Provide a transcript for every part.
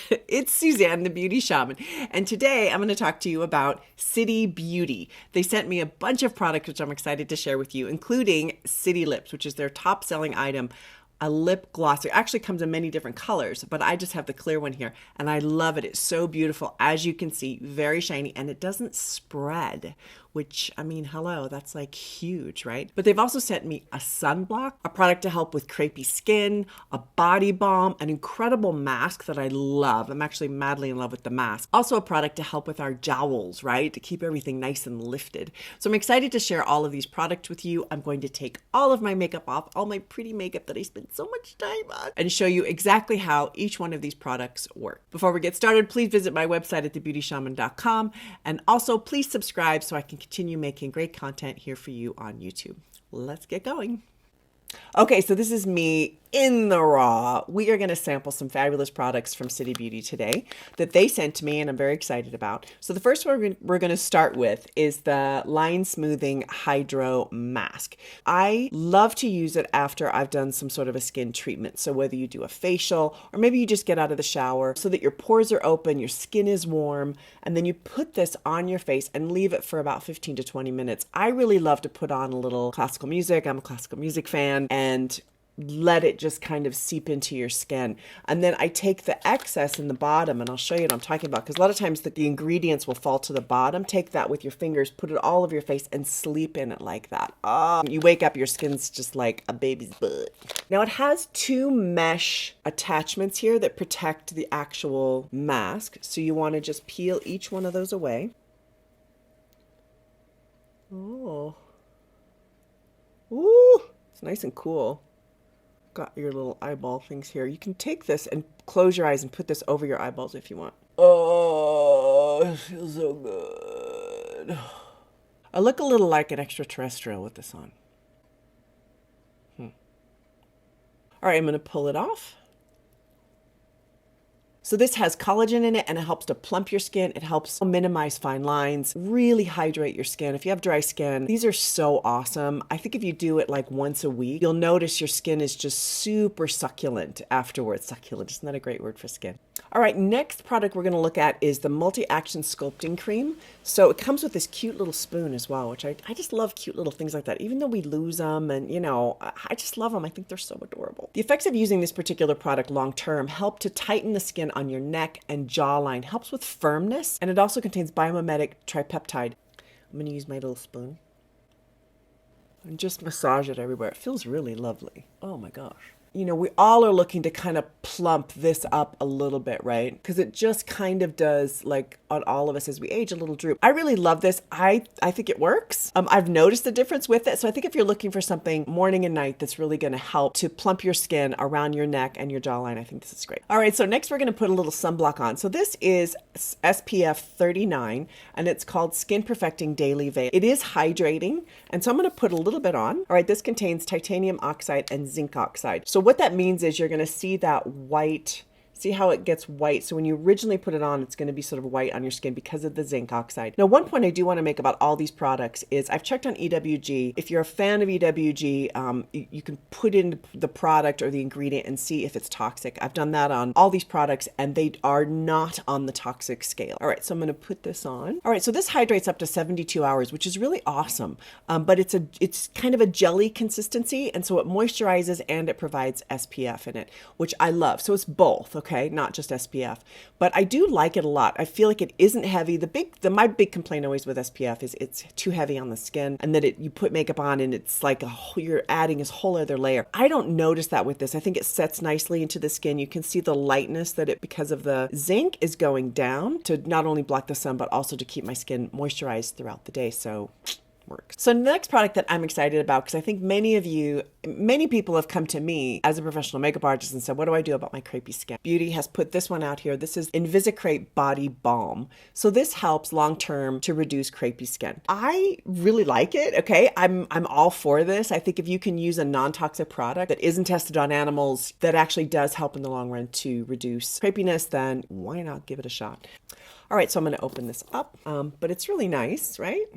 It's Suzanne, the Beauty Shaman, and today I'm going to talk to you about City Beauty. They sent me a bunch of products which I'm excited to share with you, including City Lips, which is their top-selling item, a lip gloss. It actually comes in many different colors, but I just have the clear one here, and I love it. It's so beautiful, as you can see, very shiny, and it doesn't spread, which, I mean, hello, that's like huge, right? But they've also sent me a sunblock, a product to help with crepey skin, a body balm, an incredible mask that I love. I'm actually madly in love with the mask. Also a product to help with our jowls, right? To keep everything nice and lifted. So I'm excited to share all of these products with you. I'm going to take all of my makeup off, all my pretty makeup that I spent so much time on, and show you exactly how each one of these products work. Before we get started, please visit my website at thebeautyshaman.com, and also please subscribe so I can continue making great content here for you on YouTube. Let's get going. Okay, so this is me in the raw. We are going to sample some fabulous products from City Beauty today that they sent to me and I'm very excited about. So the first one we're going to start with is the Line Smoothing Hydro Mask. I love to use it after I've done some sort of a skin treatment. So whether you do a facial or maybe you just get out of the shower so that your pores are open, your skin is warm, and then you put this on your face and leave it for about 15 to 20 minutes. I really love to put on a little classical music. I'm a classical music fan, and let it just kind of seep into your skin. And then I take the excess in the bottom, and I'll show you what I'm talking about, because a lot of times the ingredients will fall to the bottom. Take that with your fingers, put it all over your face, and sleep in it like that. You wake up, your skin's just like a baby's butt. Now it has two mesh attachments here that protect the actual mask. So you want to just peel each one of those away. Oh. Ooh, it's nice and cool. Got your little eyeball things here. You can take this and close your eyes and put this over your eyeballs if you want. Oh, it feels so good. I look a little like an extraterrestrial with this on. All right, I'm going to pull it off. So this has collagen in it, and it helps to plump your skin. It helps minimize fine lines, really hydrate your skin. If you have dry skin, these are so awesome. I think if you do it like once a week, you'll notice your skin is just super succulent afterwards. Succulent, isn't that a great word for skin? All right, next product we're going to look at is the MultiAction Sculpting Cream. So it comes with this cute little spoon as well, which I just love cute little things like that. Even though we lose them, and you know, I just love them. I think they're so adorable. The effects of using this particular product long term help to tighten the skin on your neck and jawline, helps with firmness, and it also contains biomimetic tripeptide. I'm going to use my little spoon and just massage it everywhere. It feels really lovely. Oh my gosh. You know, we all are looking to kind of plump this up a little bit, right? Because it just kind of does, like on all of us as we age, a little droop. I really love this. I think it works. I've noticed the difference with it. So I think if you're looking for something morning and night that's really going to help to plump your skin around your neck and your jawline, I think this is great. All right, so next we're going to put a little sunblock on. So this is SPF 39, and it's called Skin Perfecting Daily Veil. It is hydrating, and so I'm going to put a little bit on. All right, this contains titanium oxide and zinc oxide. So what that means is you're going to see that white, see how it gets white. So when you originally put it on, it's going to be sort of white on your skin because of the zinc oxide. Now, one point I do want to make about all these products is I've checked on EWG. If you're a fan of EWG, you can put in the product or the ingredient and see if it's toxic. I've done that on all these products, and they are not on the toxic scale. All right, so I'm going to put this on. All right, so this hydrates up to 72 hours, which is really awesome. But it's kind of a jelly consistency, and so it moisturizes and it provides SPF in it, which I love. So it's both, okay, not just SPF. But I do like it a lot. I feel like it isn't heavy. My big complaint always with SPF is it's too heavy on the skin, and that you put makeup on and it's like you're adding this whole other layer. I don't notice that with this. I think it sets nicely into the skin. You can see the lightness that it, because of the zinc, is going down to not only block the sun, but also to keep my skin moisturized throughout the day. So works. So the next product that I'm excited about, because I think many people have come to me as a professional makeup artist and said, what do I do about my crepey skin? Beauty has put this one out here. This is Invisicrate Body Balm. So this helps long-term to reduce crepey skin. I really like it, okay? I'm all for this. I think if you can use a non-toxic product that isn't tested on animals that actually does help in the long run to reduce crepiness, then why not give it a shot? All right, so I'm going to open this up, but it's really nice, right?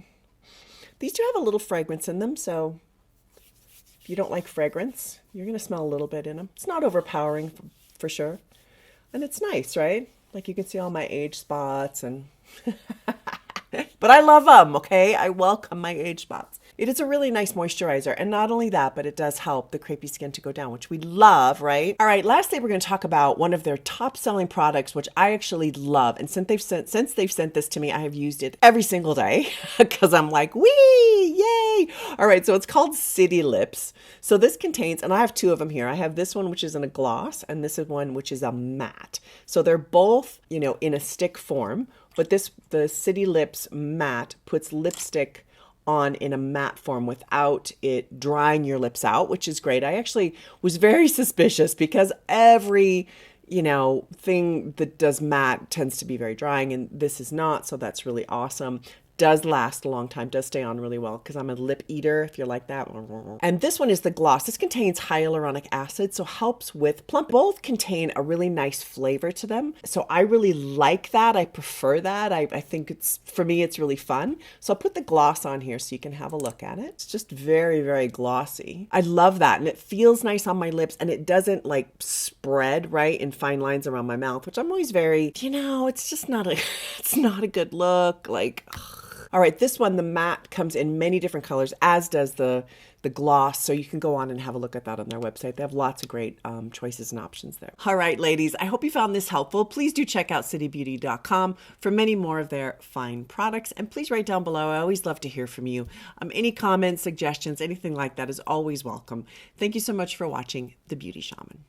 These do have a little fragrance in them, so if you don't like fragrance, you're going to smell a little bit in them. It's not overpowering for sure, and it's nice, right? Like you can see all my age spots and but I love them, okay? I welcome my age spots. It is a really nice moisturizer. And not only that, but it does help the crepey skin to go down, which we love, right? All right, lastly, we're going to talk about one of their top selling products, which I actually love. And since they've sent this to me, I have used it every single day because I'm like, wee, yay. All right, so it's called City Lips. So this contains, and I have two of them here. I have this one, which is in a gloss, and this is one, which is a matte. So they're both, you know, in a stick form, but the City Lips matte puts lipstick on in a matte form without it drying your lips out, which is great. I actually was very suspicious because every, you know, thing that does matte tends to be very drying, and this is not, so that's really awesome. Does last a long time, does stay on really well because I'm a lip eater, if you're like that. And this one is the gloss. This contains hyaluronic acid, so helps with plump. Both contain a really nice flavor to them. So I really like that. I prefer that. I think it's, for me, it's really fun. So I'll put the gloss on here so you can have a look at it. It's just very, very glossy. I love that. And it feels nice on my lips and it doesn't like spread right in fine lines around my mouth, which I'm always very, you know, it's just not a, it's not a good look. Like, ugh. All right, this one, the matte, comes in many different colors, as does the gloss. So you can go on and have a look at that on their website. They have lots of great choices and options there. All right, ladies, I hope you found this helpful. Please do check out citybeauty.com for many more of their fine products. And please write down below. I always love to hear from you. Any comments, suggestions, anything like that is always welcome. Thank you so much for watching The Beauty Shaman.